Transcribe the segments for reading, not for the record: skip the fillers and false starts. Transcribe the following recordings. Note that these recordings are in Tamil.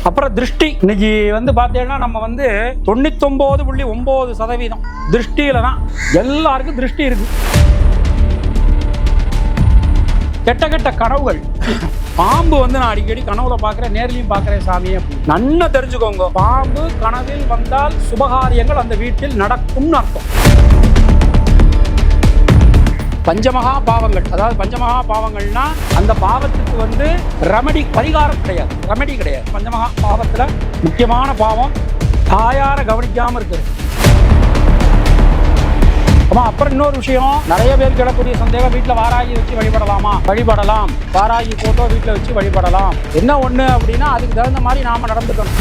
அப்புறம் திருஷ்டி இன்னைக்கு வந்து பார்த்தீங்கன்னா நம்ம வந்து 99.9% திருஷ்டியில தான் எல்லாருக்கும் திருஷ்டி இருக்கு. கெட்ட கெட்ட கனவுகள், பாம்பு வந்து நான் அடிக்கடி கனவுல பாக்குறேன், நேர்லயும் பாக்குறேன் சாமி அப்படின்னு நன்னா தெரிஞ்சுக்கோங்க. பாம்பு கனவில் வந்தால் சுபகாரியங்கள் அந்த வீட்டில் நடக்கும்னு அர்த்தம். பஞ்சமகா பாவங்கள், அதாவது பஞ்சமகா பாவங்கள்னா அந்த பாவத்துக்கு வந்து ரெமடி, பரிகாரம் கிடையாது, ரெமடி கிடையாது. பஞ்சமகா பாவத்துல முக்கியமான பாவம் தாயார கவனிக்காம இருக்குது. அப்புறம் இன்னொரு விஷயம், நிறைய பேர் கிடக்கூடிய சந்தேகம், வீட்டில் வாராகி வச்சு வழிபடலாமா? வழிபடலாம். வாராகி போட்டோ வீட்டில் வச்சு வழிபடலாம். என்ன ஒண்ணு அப்படின்னா அதுக்கு தகுந்த மாதிரி நாம நடந்துக்கணும்.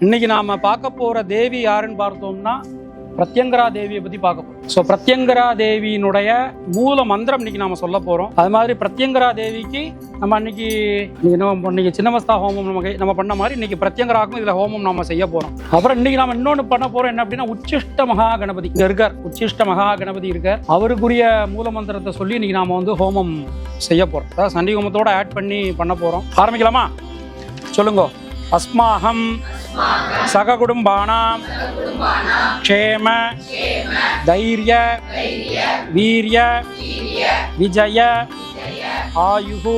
இன்னைக்கு நாம பார்க்க போற தேவி யாருன்னு பார்த்தோம்னா பிரத்யங்கரா தேவியை பத்தி பார்க்க போறோம். ஸோ பிரத்யங்கரா தேவியினுடைய மூல மந்திரம் இன்னைக்கு நாம சொல்ல போறோம். அது மாதிரி பிரத்யங்கரா தேவிக்கு நம்ம இன்னைக்கு சின்னமஸ்தா ஹோமம் நம்ம பண்ண மாதிரி இன்னைக்கு பிரத்யங்கராக்கும் இதுல ஹோமம் நாம செய்ய போறோம். அப்புறம் இன்னைக்கு நாம இன்னொன்னு பண்ண போறோம், என்ன அப்படின்னா உச்சிஷ்ட மகா கணபதி இங்க இருக்கார். உச்சிஷ்ட மகா கணபதி இருக்கார். அவருக்குரிய மூல மந்திரத்தை சொல்லி இன்னைக்கு நாம வந்து ஹோமம் செய்ய போறோம். அதாவது சண்டி ஹோமத்தோட ஆட் பண்ணி பண்ண போறோம். ஆரம்பிக்கலாமா? சொல்லுங்க. அஸ்மாஹம் சககுடும்பானாம் க்ஷேம தைரிய வீரிய விஜய ஆயுஹு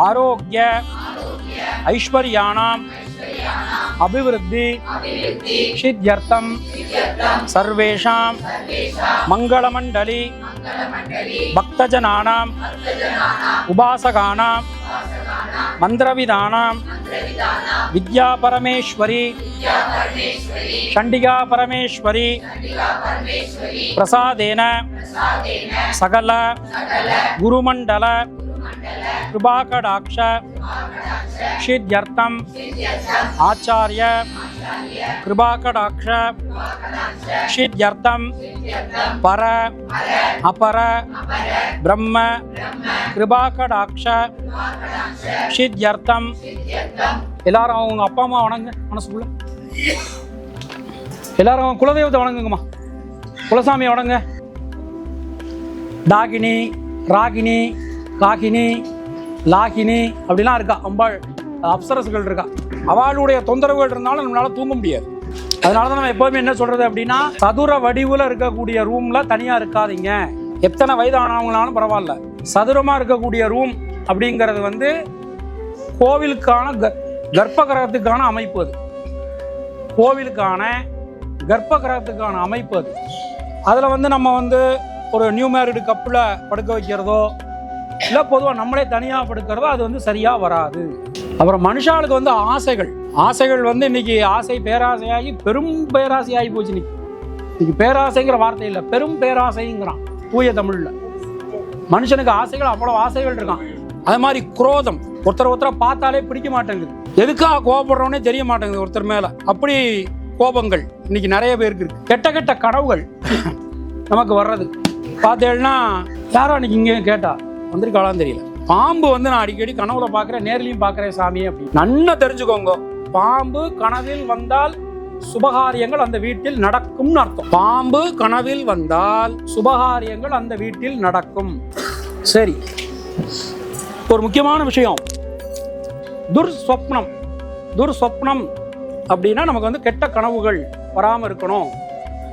ஆரோக்கிய ஐஸ்வர்யானாம் அபிவிருத்தி சித்யர்த்தம் சர்வேஷாம் மங்களமண்டலி பக்தஜனானாம் உபாசகானாம் மந்திரவிதானாம் வித்யா பரமேஸ்வரி சண்டிகா பரமேஸ்வரி பிரசாதேன சகல குருமண்டல கிருபாகடாட்ச சித்யர்த்தம் ஆச்சாரிய கிருபாகடாட்ச சித்யர்த்தம் பர அபர பிரம்ம கிருபாகடாட்ச சித்யர்த்தம். எல்லாரும் அவங்க அப்பா அம்மா வணங்க, மனசுக்குள்ள எல்லாரும் குலதெய்வத்தை வணங்குங்கம்மா. குலசாமியை வணங்க. டாகினி, ராகினி, காகினி, லாகினி அப்படிலாம் இருக்கா. அம்பாள் அப்சரசுகள் இருக்கா. அவளுடைய தொந்தரவுகள் இருந்தாலும் நம்மளால தூங்க முடியாது. அதனாலதான் நம்ம எப்போதுமே என்ன சொல்றது அப்படின்னா, சதுர வடிவுல இருக்கக்கூடிய ரூம்ல தனியா இருக்காதீங்க. எத்தனை வயதானவங்களாலும் பரவாயில்ல, சதுரமா இருக்கக்கூடிய ரூம் அப்படிங்கிறது வந்து கோவிலுக்கான கர்ப்ப கிரகத்துக்கான அமைப்பு. அது கோவிலுக்கான கர்ப்ப கிரகத்துக்கான அமைப்பு. அது அதுல வந்து நம்ம வந்து ஒரு நியூ மேரிடு கப்புல படுக்க வைக்கிறதோ இல்லை பொதுவாக நம்மளே தனியாக படுக்கிறதோ அது வந்து சரியா வராது. அப்புறம் மனுஷாளுக்கு வந்து ஆசைகள் வந்து இன்னைக்கு ஆசை பேராசையாகி பெரும் பேராசையாகி போச்சு. இன்னைக்கு பேராசைங்கிற வார்த்தை இல்லை, பெரும் பேராசைங்கிறான் தூய தமிழ்ல. மனுஷனுக்கு ஆசைகள், அவ்வளவு ஆசைகள் இருக்கான். அது மாதிரி குரோதம், ஒருத்தரை பார்த்தாலே பிடிக்க மாட்டேங்குது. எதுக்காக கோபப்படுறோன்னே தெரிய மாட்டேங்குது ஒருத்தர் மேல. அப்படி கோபங்கள் இன்னைக்கு நிறைய பேருக்கு இருக்கு. கெட்ட கெட்ட கனவுகள் நமக்கு வர்றது பார்த்தேன்னா, யாரும் அன்னைக்கு இங்கே கேட்டா வந்திருக்காளான்னு தெரியல. பாம்பு வந்து நான் அடிக்கடி கனவுல பாக்குறேன், நேர்லயும் பாக்குறேன் சாமி அப்படின்னு நன்னா தெரிஞ்சுக்கோங்க. பாம்பு கனவில் வந்தால் சுபகாரியங்கள் அந்த வீட்டில் நடக்கும்னு அர்த்தம். பாம்பு கனவில் வந்தால் சுபகாரியங்கள் அந்த வீட்டில் நடக்கும். சரி, ஒரு முக்கியமான விஷயம், துர்ஸ்வப்னம் அப்படின்னா நமக்கு வந்து கெட்ட கனவுகள் வராம இருக்கணும்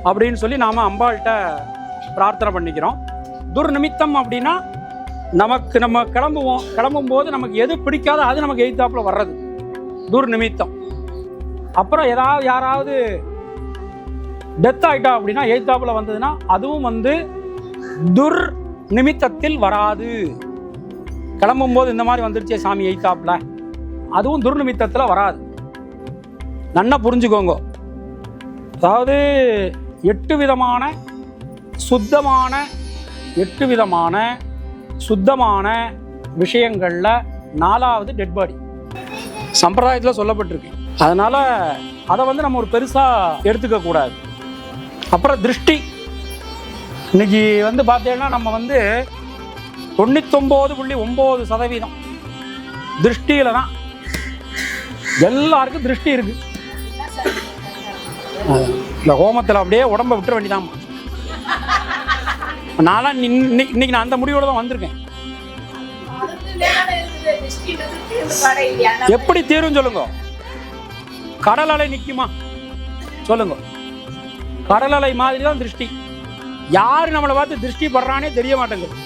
அப்படின்னு சொல்லி நாம அம்பாள்கிட்ட பிரார்த்தனை பண்ணிக்கிறோம். துர்நிமித்தம் அப்படின்னா நம்ம கிளம்பும் போது நமக்கு எது பிடிக்காத அது நமக்கு எதிர்த்தாப்புல வர்றது துர்நிமித்தம். அப்புறம் யாராவது டெத் ஆயிட்டா அப்படின்னா எதிர்த்தாப்புல வந்ததுன்னா அதுவும் வந்து துர்நிமித்தத்தில் வராது. கிளம்பும் போது இந்த மாதிரி வந்துருச்சே சாமி எதிர்த்தாப்புல, அதுவும் துர்நிமித்தத்தில் வராது. நல்லா புரிஞ்சுக்கோங்க. அதாவது 8 விதமான சுத்தமான விஷயங்கள்ல 4வது டெட் பாடி சம்பிரதாயத்தில் சொல்லப்பட்டிருக்கு. அதனால அதை வந்து நம்ம ஒரு பெருசா எடுத்துக்க கூடாது. அப்புறம் திருஷ்டி, இன்னைக்கு வந்து பார்த்தீங்கன்னா நம்ம வந்து 99.9% திருஷ்டியில தான். எல்லாருக்கும் திருஷ்டி இருக்கு. இந்த ஹோமத்தில் அப்படியே உடம்ப விட்டுற வேண்டியதான். நான்லாம் இன்னைக்கு நான் அந்த முடிவோட தான் வந்திருக்கேன். எப்படி தீரும் சொல்லுங்க? கடல் அலை நிக்குமா சொல்லுங்க? கடல் அலை மாதிரி தான் திருஷ்டி. யாரு நம்மளை பார்த்து திருஷ்டி படுறானே தெரிய மாட்டேங்குது.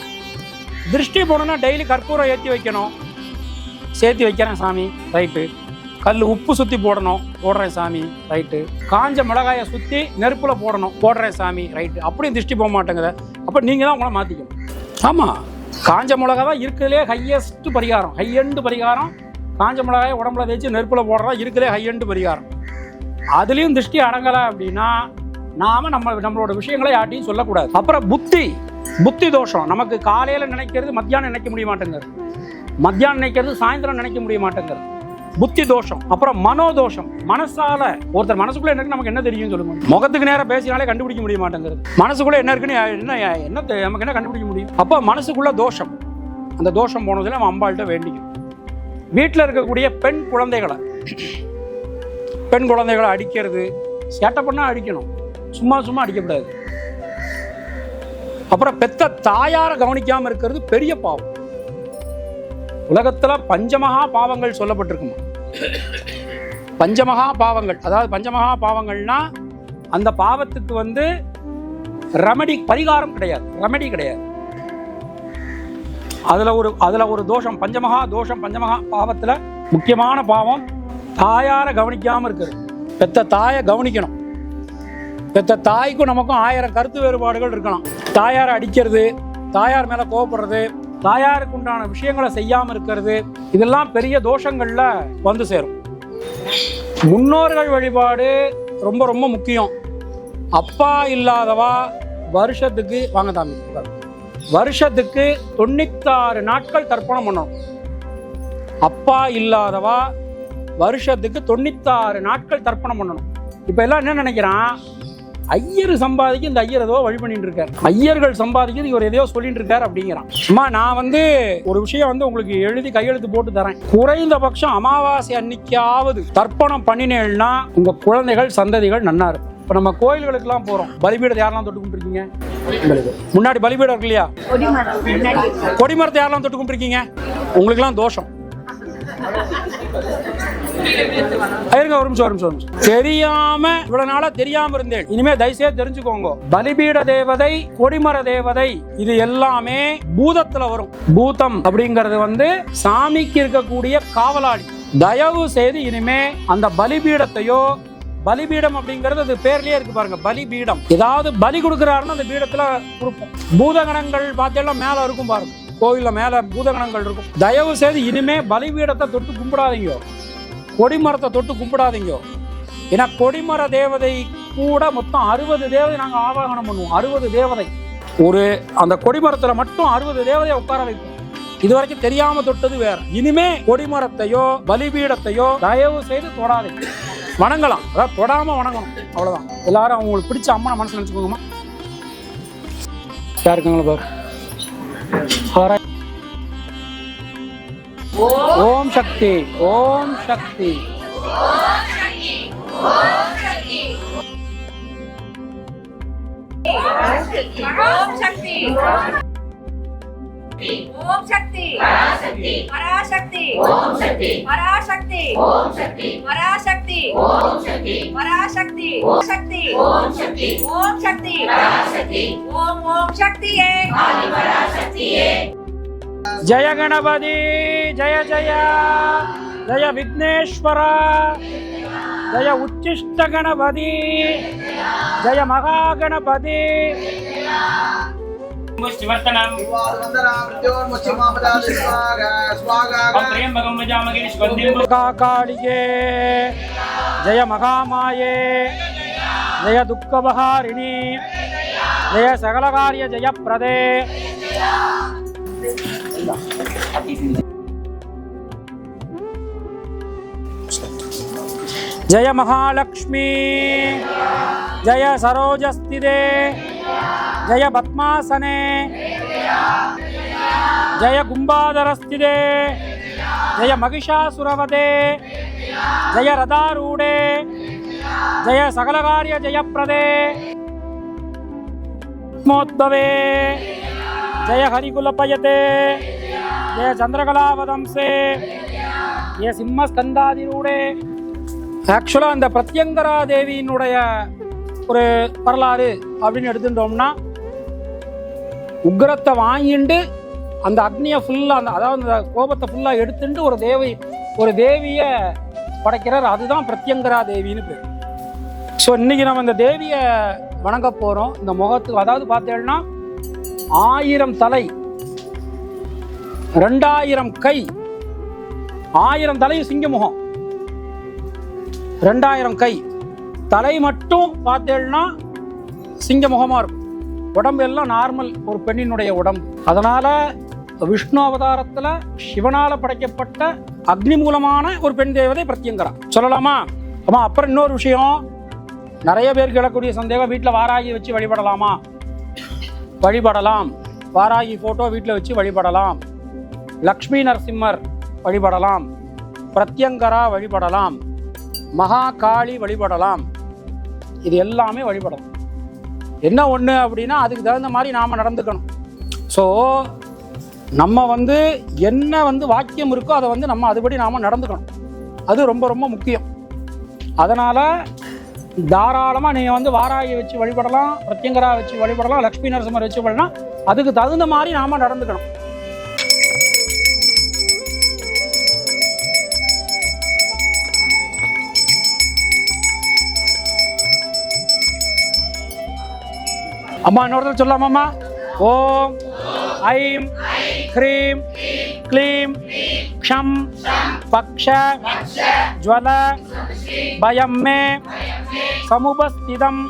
திருஷ்டி போனோம்னா டெய்லி கற்பூரம் ஏற்றி வைக்கணும். சேர்த்தி வைக்கிறேன் சாமி, ரைட்டு. கல் உப்பு சுற்றி போடணும், போடுறேன் சாமி, ரைட்டு. காஞ்ச மிளகாயை சுற்றி நெருப்பில் போடணும், போடுறேன் சாமி, ரைட்டு. அப்படியும் திருஷ்டி போக மாட்டேங்குது. அப்போ நீங்கள் தான் உங்களை மாற்றிக்கணும். ஆமாம், காஞ்ச மிளகா தான் இருக்கிறதுலே ஹையஸ்ட் பரிகாரம், ஹையெண்டு பரிகாரம். காஞ்ச மிளகாயை உடம்புல தேய்ச்சி நெருப்பில் போடுறதா இருக்கிறதே ஹையெண்டு பரிகாரம். அதுலேயும் திருஷ்டி அடங்கலை அப்படின்னா நாம நம்மளோட விஷயங்களை யார்ட்டையும் சொல்லக்கூடாது. அப்புறம் புத்தி தோஷம். நமக்கு காலையில் நினைக்கிறது மத்தியானம் நினைக்க முடிய மாட்டேங்கிறது, மத்தியானம் நினைக்கிறது சாயந்தரம் நினைக்க முடிய மாட்டேங்கிறது, புத்தி தோஷம். அப்புறம் மனோதோஷம். மனசால ஒருத்தர் மனசுக்குள்ள என்ன இருக்கு நமக்கு என்ன தெரியும் சொல்லுங்க? முகத்துக்கு நேரம் பேசினாலே கண்டுபிடிக்க முடிய மாட்டேங்கிறது. மனசுக்குள்ள என்ன இருக்குன்னு என்ன நமக்கு என்ன கண்டுபிடிக்க முடியும்? அப்போ மனசுக்குள்ள தோஷம். அந்த தோஷம் போனதுல நம்ம அம்பாள்கிட்ட வேண்டிக்கும். வீட்டில் இருக்கக்கூடிய பெண் குழந்தைகளை அடிக்கிறது, சேட்டை பண்ணா அடிக்கணும், சும்மா அடிக்கக்கூடாது. அப்புறம் பெத்த தாயார கவனிக்காம இருக்கிறது பெரிய பாவம். உலகத்துல பஞ்சமகா பாவங்கள் சொல்லப்பட்டிருக்குமா? பஞ்சமகா பாவங்கள், அதாவது பஞ்சமகா பாவங்கள்னா அந்த பாவத்துக்கு பரிகாரம் கிடையாது, ரெமெடி கிடையாது. அதுல ஒரு தோஷம், பஞ்சமகா தோஷம். பஞ்சமகா பாவத்துல முக்கியமான பாவம் தாயார கவனிக்காம இருக்கிறது. பெத்த தாயை கவனிக்கணும். பெத்த தாய்க்கும் நமக்கும் 1000 கருத்து வேறுபாடுகள் இருக்கலாம். தாயாரை அடிக்கிறது, தாயார் மேல கோவப்படுறது, தாயாருக்கு உண்டான விஷயங்களை செய்யாம இருக்கிறது, இதெல்லாம் பெரிய தோஷங்கள்ல வந்து சேரும். முன்னோர்கள் வழிபாடு ரொம்ப ரொம்ப முக்கியம். அப்பா இல்லாதவா வருஷத்துக்கு 96 நாட்கள் தர்ப்பணம் பண்ணணும். அப்பா இல்லாதவா வருஷத்துக்கு 96 நாட்கள் தர்ப்பணம் பண்ணணும். இப்ப எல்லாம் என்ன நினைக்கிறான்? ஐயர் சம்பாதிக்க இந்த ஐயர் ஏதோ வழி பண்ணிட்டு இருக்காரு, ஐயர்கள் சம்பாதிக்கிறது இவர் எதையோ சொல்லிட்டு இருக்காரு அப்படிங்கிறான். சும்மா நான் ஒரு விஷயம் உங்களுக்கு எழுதி கையெழுத்து போட்டு தரேன். குறைந்தபட்சம் அமாவாசை அன்னைக்காவது தர்ப்பணம் பண்ணினேன்னா உங்க குழந்தைகள் சந்ததிகள் நன்னா இருக்கும். இப்ப நம்ம கோயில்களுக்கு எல்லாம் போறோம், பலிபீடத்தை யாரெல்லாம் தொட்டு கும்பிட்டுருக்கீங்க? முன்னாடி பலிபீடம் இருக்கு இல்லையா? கொடிமரத்தை யாரெல்லாம் தொட்டு கும்பிட்டுருக்கீங்க? உங்களுக்கு எல்லாம் தோஷம். ஒரு நிமிஷம். தெரியாம இவ்வளவு நாளா தெரியாம இருந்தேன், இனிமே தயவுசெய்து தெரிஞ்சுக்கோங்க. பலிபீட தேவதை, கொடிமர தேவதை, இது எல்லாமே பூதத்துல வரும். பூதம் அப்படிங்கிறது சாமிக்கு இருக்கக்கூடிய காவலாளி. தயவு செய்து இனிமே அந்த பலிபீடத்தையோ, பலிபீடம் அப்படிங்கிறது அது பேர்லயே இருக்கு பாருங்க, பலிபீடம். ஏதாவது பலி கொடுக்கிறாருன்னா அந்த பீடத்துல கொடுப்போம். பூதகணங்கள் பார்த்தெல்லாம் மேல இருக்கும் பாருங்க, கோயில்ல மேல பூதகணங்கள் இருக்கும். தயவு செய்து இனிமே பலிபீடத்தை தொட்டு கும்பிடாதீங்க, கொடிமரத்தை தொட்டு கும்பிடாதீங்க. ஏன்னா கொடிமர தேவதை கூட மொத்தம் 60 தேவதை நாங்க ஆவாகனம் பண்ணுவோம். 60 தேவதை அந்த கொடிமரத்துல மட்டும் 60 தேவதையை உட்கார வைப்போம். இதுவரைக்கும் தெரியாம தொட்டது வேற. இனிமே கொடிமரத்தையோ பலிபீடத்தையோ தயவு செய்து தொடாதீங்க. வணங்கலாம், அதாவது தொடாம வணங்கணும், அவ்வளவுதான். எல்லாரும் அவங்களுக்கு பிடிச்ச அம்மனை மனசுல நினைச்சுக்கோங்கம்மா. யாருக்குங்களா பாரு. ஓம் சக்தி, ஓம் சக்தி. ஓம் சக்தி, ஓம் சக்தி. ஓம் சக்தி, ஓம் சக்தி. பராசக்தி, ஓம் சக்தி. பராசக்தி, ஓம் சக்தி. பராசக்தி, ஓம் சக்தி. பராசக்தி, ஓம் சக்தி. ஓம் சக்தி, ஓம் சக்தி. பராசக்தி, ஓம் சக்தியே. ஆதி பராசக்தியே. ஜய கணபதி, ஜய ஜய ஜய விக்னேஸ்வர, ஜய உச்சிஷ்ட கணபதி, ஜய மகா கணபதி. காளியே, ஜய மகாமாயே, ஜய துக்கபஹாரிணி, ஜய சகலகாரிய ஜயப்பிரதே. जय महालक्ष्मी, जय सरोजस्थिते, जय पद्मासने, जय कुंभाधरस्थिते, ஜெய மகிஷாசுரவதே ஜெய ரதாரூடே ஜெய சகலகாரிய ஜெயப்பிரதே மோத்பவே ஜெய ஹரிகுலபயதே ஜெய சந்திரகலாவதம்சே ஜெய சிம்மஸ்கந்தாதிரூடே. ஆக்சுவலாக அந்த பிரத்யங்கரா தேவியினுடைய ஒரு வரலாறு அப்படின்னு எடுத்துட்டோம்னா, உக்ரத்தை வாங்கிண்டு அந்த அக்னியை ஃபுல்லாக அதாவது அந்த கோபத்தை ஃபுல்லாக எடுத்துட்டு ஒரு தேவியை படைக்கிறார். அதுதான் பிரத்யங்கரா தேவின்னு பேர். ஸோ இன்னைக்கு நம்ம இந்த தேவியை வணங்க போகிறோம். இந்த முகத்துக்கு அதாவது பார்த்தேன்னா 1000 தலை, 2000 கை, 1000 தலை சிங்க முகம், 2000 கை. தலை மட்டும் பார்த்தேன்னா சிங்க முகமாக இருக்கும். உடம்பு எல்லாம் நார்மல் ஒரு பெண்ணினுடைய உடம்பு. அதனால விஷ்ணு அவதாரத்தில் சிவனால படைக்கப்பட்ட அக்னி மூலமான ஒரு பெண் தேவதை பிரத்யங்கரா சொல்லலாமா? ஆமா. அப்புறம் இன்னொரு விஷயம், நிறைய பேருக்கு எழக்கூடிய சந்தேகம், வீட்டில் வாராகி வச்சு வழிபடலாமா? வழிபடலாம். வாராகி போட்டோ வீட்டில் வச்சு வழிபடலாம். லக்ஷ்மி நரசிம்மர் வழிபடலாம். பிரத்யங்கரா வழிபடலாம். மகா காளி வழிபடலாம். இது எல்லாமே வழிபடலாம். என்ன ஒன்று அப்படின்னா, அதுக்கு தகுந்த மாதிரி நாம் நடந்துக்கணும். ஸோ நம்ம என்ன வாக்கியம் இருக்கோ அதை நம்ம அதுபடி நாம் நடந்துக்கணும். அது ரொம்ப ரொம்ப முக்கியம். அதனால் தாராளமாக நீங்கள் வாராகி வச்சு வழிபடலாம், பிரத்யங்கரா வச்சு வழிபடலாம், லக்ஷ்மி நரசிம்மர் வச்சு வழிபடலாம். அதுக்கு தகுந்த மாதிரி நாம் நடந்துக்கணும். அம்மா இன்னொருத்தர் சொல்லலாமாம்மா? ஓம் ஐம் ஹ்ரீம் க்ளீம் க்ஷம் பக்ஷ ஜ்வல பயம் மே சமுபஸ்திதம்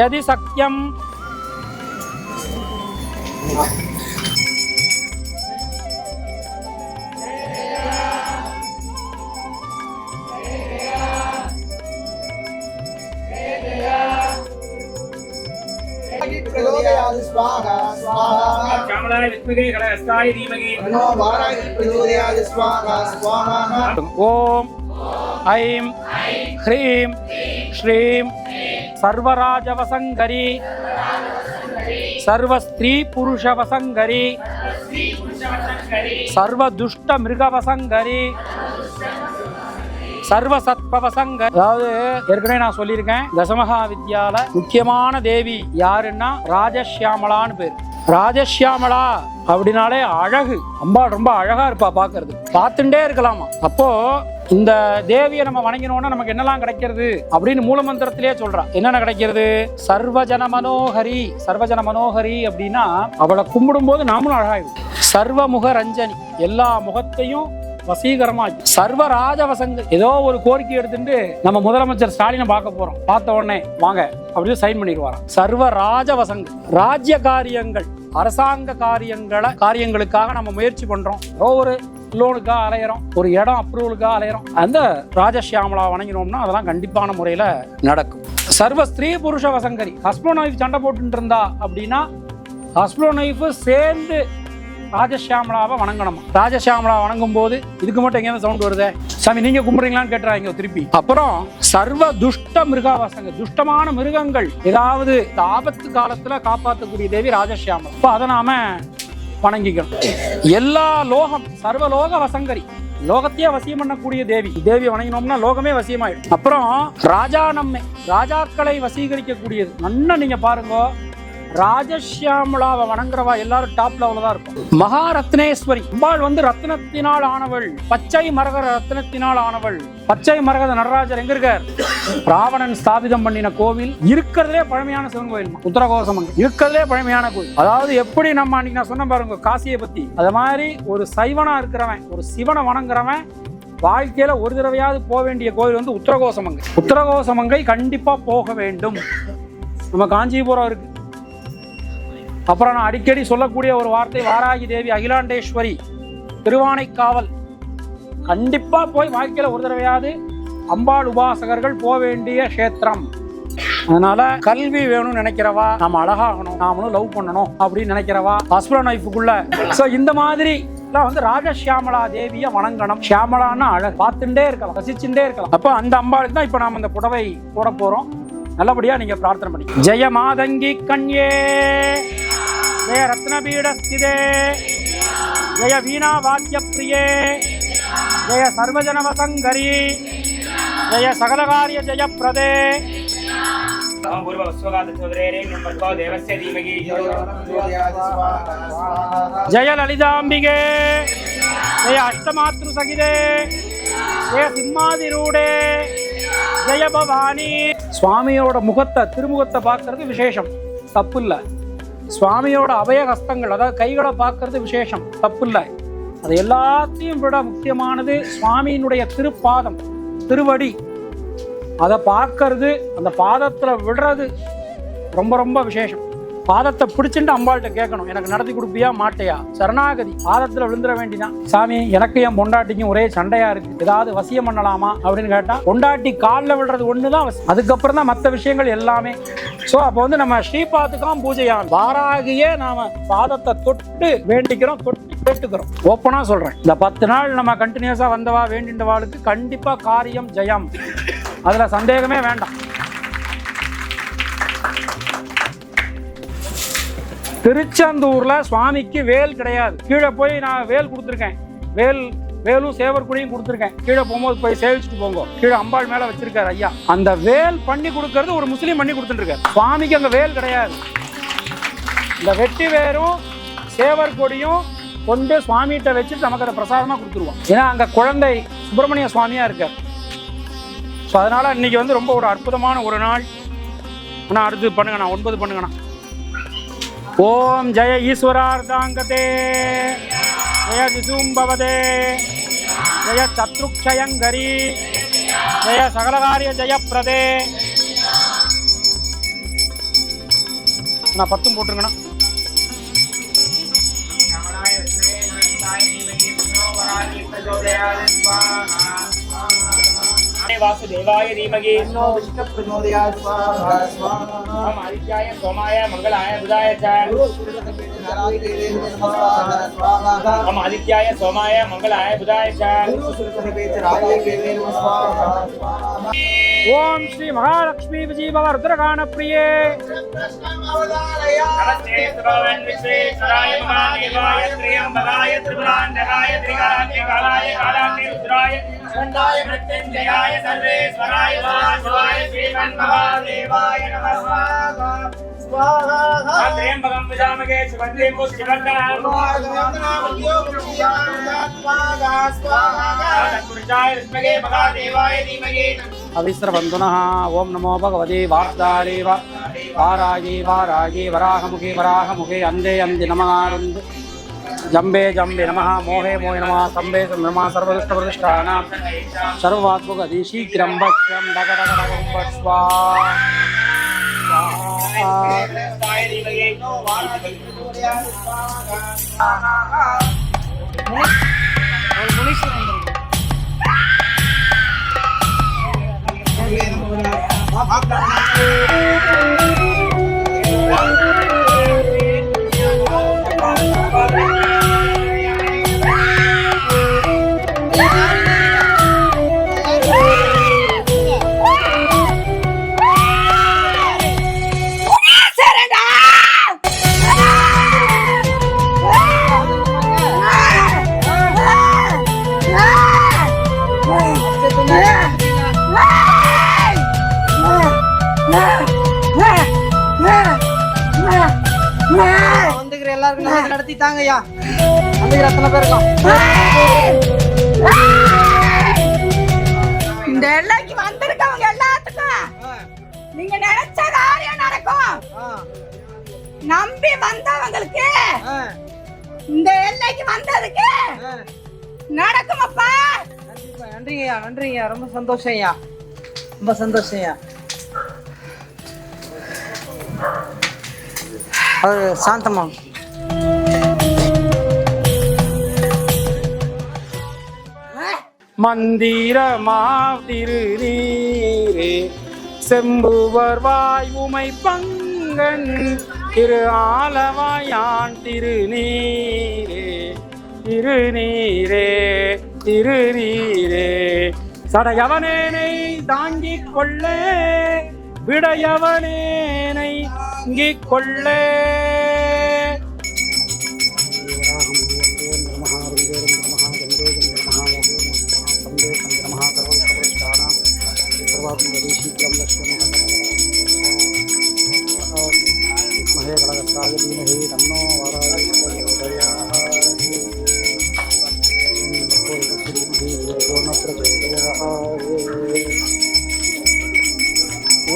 யதி சக்யம். ஓம் ஐம் ஹ்ரீம் ஸ்ரீம் சர்வராஜவசங்கரி சர்வஸ்திரீ புருஷவசங்கரி சர்வதுஷ்ட மிருகவசங்கரி சர்வசத்பவசங்க. அதாவது ஏற்கனவே நான் சொல்லியிருக்கேன், தசமகா வித்யால முக்கியமான தேவி யாருன்னா ராஜஷ்யாமலான்னு பேர். ராஜஷ்யாமலா அப்படின்னாலே அழகு. அம்பாள் ரொம்ப அழகா இருப்பா, பாக்குறது பார்த்துட்டே இருக்கலாமா. அப்போ இந்த தேவியை நம்ம வணங்கினோம்னா நமக்கு என்னெல்லாம் கிடைக்கிறது அப்படின்னு மூலமந்திரத்திலே சொல்றா. என்னென்ன கிடைக்கிறது? சர்வஜன மனோகரி. சர்வஜன மனோகரி அப்படின்னா அவளை கும்பிடும் போது நாமளும் அழகாயிடும். சர்வமுக ரஞ்சனி, எல்லா முகத்தையும் வசீகரமாக்கி. சர்வராஜவசங்க, ஏதோ ஒரு கோரிக்கை எடுத்துட்டு நம்ம முதலமைச்சர் ஸ்டாலினை பார்க்க போறோம், பார்த்த உடனே வாங்க அப்படின்னு சைன் பண்ணிடுவாராம். சர்வராஜவசங்க, ராஜ்ய காரியங்கள், அரசாங்க காரியங்களுக்காக நம்ம முயற்சி பண்றோம். ஒரு லோனுக்காக அலையிறோம், ஒரு இடம் அப்ரூவலுக்காக அலையிறோம். அந்த ராஜஷ்யாமலா வணங்கினோம்னா அதெல்லாம் கண்டிப்பான முறையில நடக்கும். சர்வ ஸ்திரீ புருஷ வசங்கரி. ஹஸ்பண்ட் ஒய்ஃப் சண்டை போட்டு இருந்தா அப்படின்னா ஹஸ்பண்ட் ஒய்ஃப் சேர்ந்து ராஜஷ்யாமலாவை வணங்கணுமா. ராஜஷ்யாமலா வணங்கும் போது இதுக்கு மட்டும் எங்கேயாவது சவுண்ட் வருதே, சாமி நீங்க கும்பிடுறீங்களான்னு கேட்டுறாங்க திருப்பி. அப்புறம் சர்வ துஷ்ட மிருகாவசங்க, துஷ்டமான மிருகங்கள் ஏதாவது ஆபத்து காலத்துல காப்பாற்றக்கூடிய தேவி ராஜஷ்யாமலா. இப்போ அதை நாம வணங்கிக்கணும். எல்லா லோகம், சர்வலோக வசங்கரி, லோகத்தையே வசியம் பண்ணக்கூடிய தேவியை வணங்கினோம்னா லோகமே வசியமாயிடும். அப்புறம் ராஜா நம்மை, ராஜாக்களை வசீகரிக்கக்கூடியது. நல்லா நீங்க பாருங்க, ராஜஷ்யாமலாவை வணங்குறவா எல்லாரும் டாப் லெவல்ல தான் இருக்கும். மகாரத்னேஸ்வரி அம்பாள் ரத்னத்தினால் ஆனவள், பச்சை மரகத ரத்னத்தினால் ஆனவள். பச்சை மரகத நடராஜர் எங்க இருக்கார்? ராவணன் ஸ்தாபிதம் பண்ணின கோவில், இருக்கிறதுலே பழமையான சிவன் கோயில் உத்தரகோசம், இருக்கிறதுலே பழமையான கோயில். அதாவது எப்படி நம்ம அன்னைக்கு நான் சொன்ன பாருங்க காசியை பத்தி, அது மாதிரி ஒரு சைவனா இருக்கிறவன், ஒரு சிவனை வணங்குறவன் வாழ்க்கையில ஒரு தடவையாவது போக வேண்டிய கோயில் உத்தரகோசமங்கை. உத்தரகோசமங்கை கண்டிப்பா போக வேண்டும். நம்ம காஞ்சிபுரம் இருக்கு. அப்புறம் நான் அடிக்கடி சொல்லக்கூடிய ஒரு வார்த்தை, வாராகி தேவி அகிலாண்டேஸ்வரி திருவானைக்காவல். கண்டிப்பா போய் வாழ்க்கையில ஒரு தடவையாவது அம்பாள் உபாசகர்கள் போக வேண்டிய கஷேத்திரம். அதனால கல்வி வேணும்னு நினைக்கிறவா, நாம அழகாகணும், நாமளும் லவ் பண்ணணும் அப்படின்னு நினைக்கிறவா, ஹஸ்பண்ட் ஒய்ஃபுக்குள்ள இந்த மாதிரி வந்து ராஜசியாமலா தேவியை வணங்கணும். சியாமலான்னா அழகு, பார்த்துட்டே இருக்கலாம், ரசிச்சுட்டே இருக்கலாம். அப்போ அந்த அம்பாளுக்கு தான் இப்போ நாம இந்த புடவை போட போறோம். நல்லபடியா நீங்க பிரார்த்தனை பண்ணி. ஜெய மாதங்கி கண்யே, ஜெய ரத்னபீடஸ்திதே, ஜெய வீணா வாத்திய பிரியே, ஜெய சர்வஜன வசங்கரி, ஜெய சகலகாரிய ஜெயப்பிரதே. ஜெய லலிதாம்பிகே, ஜெய அஷ்டமாத்ரு சகிதே, ஜெய சிம்மாதிரூடே, ஜெய பவானி. சுவாமியோட முகத்தை, திருமுகத்தை பார்க்கறது விசேஷம், தப்பு இல்லை. சுவாமியோட அபயஹஸ்தங்கள், அதாவது கைகளை பார்க்கறது விசேஷம், தப்பு இல்லை. அது எல்லாத்தையும் விட முக்கியமானது சுவாமியினுடைய திருப்பாதம், திருவடி. அதை பார்க்கறது, அந்த பாதத்தில் விடுறது ரொம்ப ரொம்ப விசேஷம். பாதத்தை பிடிச்சிட்டு அம்பாள்கிட்ட கேட்கணும், எனக்கு நடத்தி கொடுப்பியா மாட்டையா, சரணாகதி. பாதத்தில் விழுந்துட வேண்டிதான். சாமி, எனக்கு என் பொண்டாட்டிக்கும் ஒரே சண்டையா இருக்கு, ஏதாவது வசியம் பண்ணலாமா அப்படின்னு கேட்டா, பொண்டாட்டி காலில் விடுறது ஒண்ணுதான் வசியம், அதுக்கப்புறம் தான் மற்ற விஷயங்கள் எல்லாமே. ஸோ அப்போ வந்து நம்ம ஸ்ரீபாதுக்காம் பூஜையான் வாராகியே நாம பாதத்தை தொட்டு வேண்டிக்கிறோம், தொட்டு கேட்டுக்கிறோம். ஓப்பனா சொல்றேன், இந்த 10 நாள் நம்ம கண்டினியூஸா வந்தவா வேண்டின்றவாளுக்கு கண்டிப்பா காரியம் ஜெயம், அதுல சந்தேகமே வேண்டாம். திருச்செந்தூர்ல சுவாமிக்கு வேல் கிடையாது. கீழே போய் நான் வேல் கொடுத்துருக்கேன், வேலும் சேவர் குடியும் கொடுத்துருக்கேன். கீழே போகும்போது போய் சேவிச்சுட்டு போங்க. கீழே அம்பாள் மேல வச்சிருக்காரு ஐயா. அந்த வேல் பண்ணி கொடுக்கறது ஒரு முஸ்லீம் பண்ணி கொடுத்துட்டு இருக்காரு. சுவாமிக்கு அங்க வேல் கிடையாது. இந்த வெட்டி வேரும் சேவர் கொடியும் கொண்டு சுவாமிகிட்ட வச்சுட்டு நமக்கு அதை பிரசாதமா கொடுத்துருவோம். ஏன்னா அங்க குழந்தை சுப்பிரமணிய சுவாமியா இருக்கார். ஸோ அதனால இன்னைக்கு வந்து ரொம்ப ஒரு அற்புதமான ஒரு நாள். ஆனால் அடுத்து பண்ணுங்கண்ணா, 9 பண்ணுங்கண்ணா. ஓம் ஜெய ஈஸ்வரார்த்தாங்கதே, ஜெய திசும்பவதே, ஜெய சத்ருக்ஷயங்கரி, ஜெய சகலகாரிய ஜெயப்பிரதே. நான் 10 போட்டுருங்கண்ணா. वासुदेवाय धीमहि तन्नो विष्णुः प्रचोदयात् स्वाहा स्वाहा। ओम आदित्याय सोमाय मंगलाय बुधाय च ओम आदित्याय सोमाय मंगलाय बुधाय च ओम श्री महालक्ष्मी विजयभव रुद्रगान प्रिये नमस्ते सर्वं विश्वेश्वराय महादेवाय त्र्यंबकाय त्रिपुरांतकाय त्रिकालाय कालाग्नि रुद्राय चंडाय मृत्युंजयाय सर्वेश्वराय वासुदेवाय श्रीमन्महादेवाय नमः स्वाहा। त्र्यंबकं यजामहे सुगन्धिं पुष्टिवर्धनम् तत्पुरुषाय विद्महे महादेवाय धीमहि अविस्रवन्दनः। ओम नमो भगवते वासुदेवाय वाराये वाराये वराहमुखे वराहमुखे अंधे अंधे नमः जम्बे जम्बे नमः मोहे मोहे नमः संबे नमः सर्वदुष्टप्रतिष्ठानां सर्ववात्मकदी शीघ्रं भक्ष्यं डगडगडगं स्वाहा। எல்லாருக்கும் நடத்தி தாங்கய்யா. எத்தனை பேர் இருக்கோம்? இந்த எல்லைக்கு வந்திருக்கவங்க எல்லாத்துக்கும் நீங்க நினைச்ச காரியம் நடக்கும். நம்பி வந்தவங்களுக்கு இந்த எல்லைக்கு வந்ததுக்கு நடக்கும் அப்பா. நன்றிங்கய்யா, நன்றிங்கய்யா, ரொம்ப சந்தோஷம் ஐயா, ரொம்ப சந்தோஷம் ஐயா. அது சாந்தமா மந்திரமா திருநீரே செம்புவர் வாய் உமை பங்கன் திரு ஆலவாயான் திருநீரே திருநீரே திருநீரே சடையவனேனை தாங்கிக் கொள்ள விடையவனேனை தாங்கிக் கொள்ள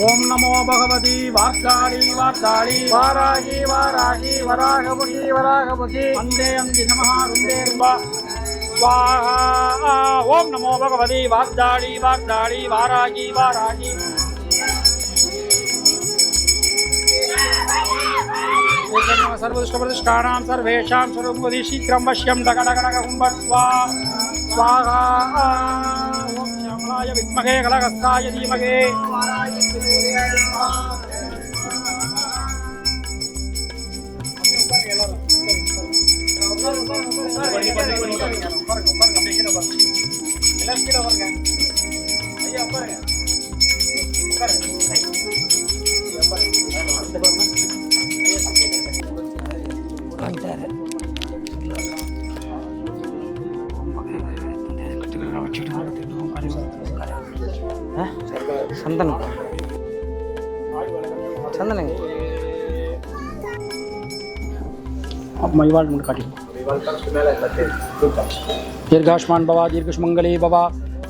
ओम नमो भगवती वार्ताली वार्ताली वारागी वारागी वरागमुखी वरागमुखी अंदे अंदि नमः रुंदे स्वाहा। ओम नमो भगवती वार्ताली वार्ताली वारागी वारागी सर्वदुष्टप्रतिष्ठानां सर्वेषां सर्वमुदि शीघ्रं वश्यं डगडगडगुम्बट्वा स्वाहा। ओम श्यामलाय विद्महे कलहस्ताय धीमहि சந்தனம் சந்தனங்க மைவாள் காட்டி दीर्घायुष्मान भव दीर्घसुमंगले भव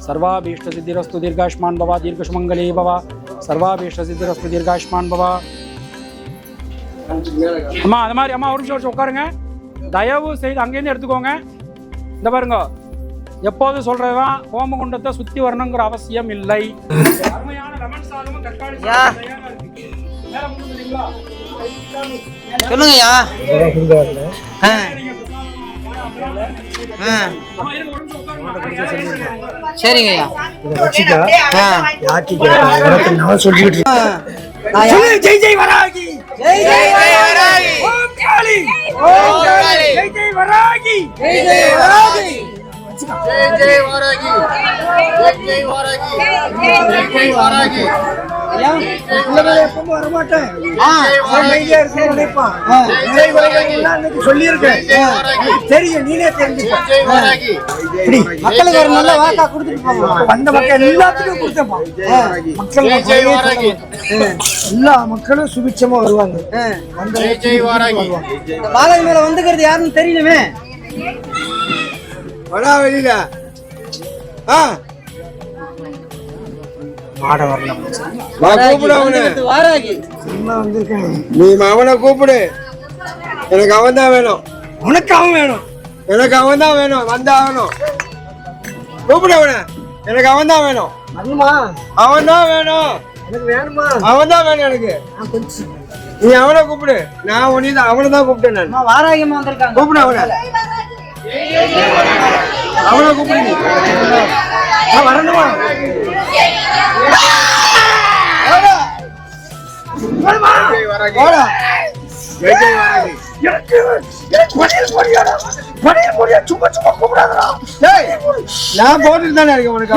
सर्वाभीष्ट सिद्धिरस्तु दीर्घायुष्मान भव दीर्घसुमंगले भव सर्वाभीष्ट सिद्धिरस्तु दीर्घायुष्मान भव। அம்மா அது மாதிரி அம்மா ஒரு நிமிஷம் உட்காருங்க, தயவு செய்து அங்கேருந்து எடுத்துக்கோங்க. இந்த பாருங்க, எப்போது சொல்றதுதான் ஹோமகுண்டத்தை சுத்தி வரணுங்கிற அவசியம் இல்லை. அருமையான லெமன் சாதமும் தக்காளி சாதமும் தயாரா இருக்கு. மேல முடியுங்களா? சொல்லுங்கய்யா. சரிங்கய்யா. ஜெய் ஜெய் வராகி, ஜெய் ஜெய் வராகி, ஓம் காளி, ஓம் காளி, ஜெய் ஜெய் வராகி, ஜெய் ஜெய் வராகி, जय जय वारागी, जय जय वारागी, जय जय वारागी। எப்பவும் வர மாட்டேன், சொல்லியிருக்கேன். தெரியும், நீனே தெரிஞ்சுக்க. மக்களுக்கு ஒரு நல்ல வாக்கா கொடுத்துட்டு போங்க. வந்த மக்கள் எல்லாத்துக்கும் கொடுத்தப்பா. மக்கள் எல்லா மக்களும் சுபிட்சமா வருவாங்க. மாலை மேல வந்துக்கிறது யாருன்னு தெரியணுமே. வடா வெளியில மாட வரலாம். நீ அவனை கூப்பிடு, எனக்கு அவன் தான் வேணும். உனக்கு அவன் வேணும், எனக்கு அவன் தான் வேணும். வந்தா ஆகணும். கூப்பிடு அவனை, எனக்கு அவன் தான் வேணும். அவன் தான் வேணும், எனக்கு வேணுமா? அவன் தான் வேணும் எனக்கு. நீ அவனை கூப்பிடு, நான் உன்னை அவனை தான் கூப்பிட்டேன். நான் வாராகியமா வந்திருக்காங்க, கூப்பிடு அவனை. அவனை கூப்பிடு. வரணுமா? நான் போட்டுட்டு தானே இருக்கேன் உனக்கு.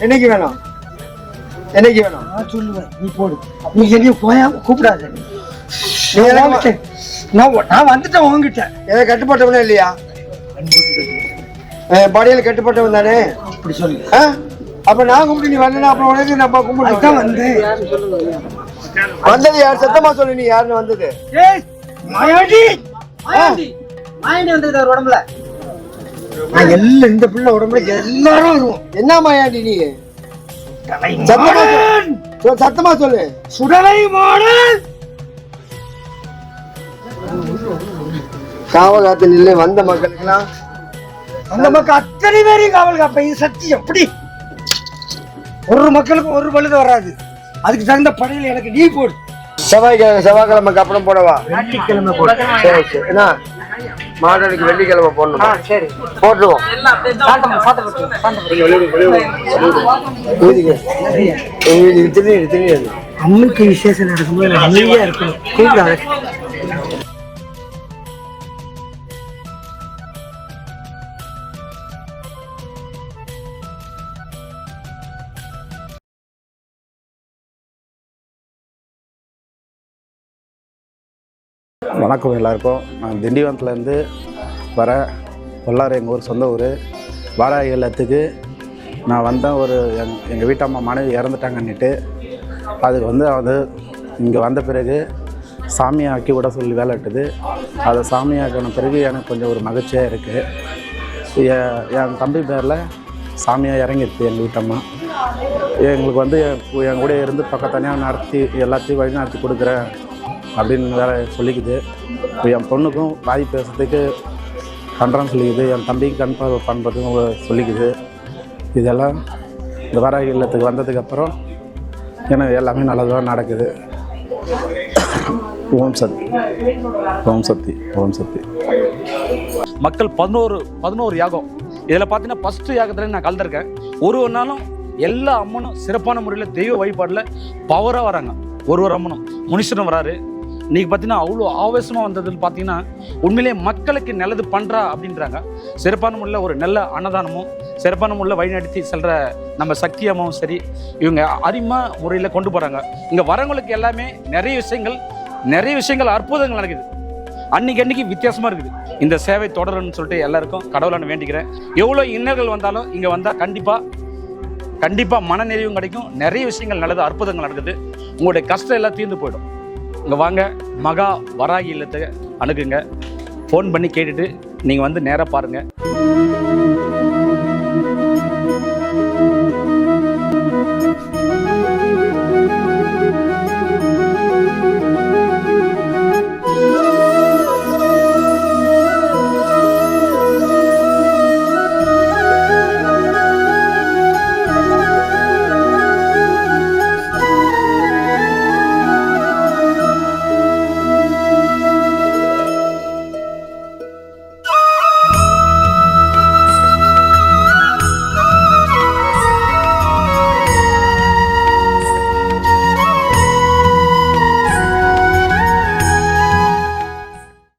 என்னைக்கு வேணும், என்னைக்கு வேணும் சொல்லுவேன். நீ போடு, நீ எங்கேயும் போயாம கூப்பிடாத. நான் வந்துட்டேன் உங்ககிட்ட. ஏதோ கட்டுப்பட்டவனே இல்லையா? படியில் கட்டுப்பட்டவன் தானே. அப்படி சொல்லு. அப்ப நான் கும்பிட்டு நீ வரலன்னா அப்புறம் உனக்கு நான் கும்பிட்டு வந்தேன். வந்தது யார்? சத்தமா சொல்லு, நீ யாருன்னு வந்தது? மாயாண்டி வந்தது அவர் உடம்புல. எல்லாம் இந்த பிள்ளை உடம்புல எல்லாரும் வருவோம். என்ன மாயாண்டி நீ? சத்தமா சொல்லு. சுடலை மாடன் காவல் காத்து நிலை. வந்த மக்களுக்கெல்லாம், அந்த மக்கள் அத்தனை பேரையும் காவல் காப்ப. இது சத்தியம். எப்படி ஒரு மக்களுக்கும் ஒரு பழுது வராது. அதுக்கு தகுந்த படையில் எனக்கு நீ போடு. செவ்வாய்க்கிழமைக்கு அப்புறம் போடவா? வெள்ளிக்கிழமை போடு. சரி சரி. என்ன மாடனுக்கு வெள்ளிக்கிழமை போடணும். சரி போட்டுருவோம். அம்மனுக்கு விசேஷம் நடக்கும்போது அமைதியா இருக்கணும். வணக்கம் எல்லாருக்கும். நான் திண்டிவனத்துலேருந்து வரேன். பொள்ளாறு எங்கள் ஊர் சொந்த ஊர். வாராகி இல்லத்துக்கு நான் வந்தேன். எங்கள் வீட்டம்மா மனைவி இறந்துட்டாங்கன்னுட்டு அதுக்கு அது இங்கே வந்த பிறகு சாமியாக்கி விட சொல்லி வேலை இட்டுது. அதை சாமியாக்கின பிறகு எனக்கு கொஞ்சம் ஒரு மகிழ்ச்சியாக இருக்குது. என் தம்பி பேரில் சாமியாக இறங்கிருக்கு எங்கள் வீட்டம்மா. எங்களுக்கு என் கூட இருந்து பக்கத்தனியாக நடத்தி எல்லாத்தையும் வழி நடத்தி கொடுக்குறேன் அப்படின்னு வேற சொல்லிக்குது. இப்போ என் பொண்ணுக்கும் வாய் பேசுறதுக்கு பண்ணுறான்னு சொல்லிக்குது. என் தம்பிக்கு கண் பார்வை பண்ணுறதுக்கும் சொல்லிக்குது. இதெல்லாம் இந்த வாராகி இல்லத்துக்கு வந்ததுக்கப்புறம் எனக்கு எல்லாமே நல்லதாக நடக்குது. ஓம் சக்தி, ஓம் சக்தி, ஓம் சக்தி. மக்கள் 11 யாகம். இதில் பார்த்தீங்கன்னா ஃபஸ்ட்டு யாகத்தில் நான் கலந்துருக்கேன். ஒரு நாளும் எல்லா அம்மனும் சிறப்பான முறையில் தெய்வ வழிபாடில் பவராக வராங்க. ஒரு அம்மனும் முனீஸ்வரன் வராரு. இன்றைக்கி பார்த்தீங்கன்னா அவ்வளோ ஆவேசமாக வந்ததுன்னு பார்த்தீங்கன்னா உண்மையிலே மக்களுக்கு நல்லது பண்ணுறா அப்படின்றாங்க. சிறப்பான முறையில் ஒரு நல்ல அன்னதானமும் சிறப்பான முறையில் வழிநடத்தி செல்கிற நம்ம சக்தி அம்மாவும் சரி, இவங்க அரிமா முறையில் கொண்டு போகிறாங்க. இங்கே வரவங்களுக்கு எல்லாமே நிறைய விஷயங்கள் அற்புதங்கள் நடக்குது. அன்னைக்கு வித்தியாசமாக இருக்குது. இந்த சேவை தொடருன்னு சொல்லிட்டு எல்லாருக்கும் கடவுளான வேண்டிக்கிறேன். எவ்வளோ இன்னல்கள் வந்தாலும் இங்கே வந்தால் கண்டிப்பாக மனநிறைவும் கிடைக்கும். நிறைய விஷயங்கள் நல்லது, அற்புதங்கள் நடக்குது. உங்களுடைய கஷ்டம் எல்லாம் தீர்ந்து போயிடும். இங்கே வாங்க, மகா வராகி இல்லத்தை அணுகுங்க. ஃபோன் பண்ணி கேட்டுட்டு நீங்கள் நேராக பாருங்கள்.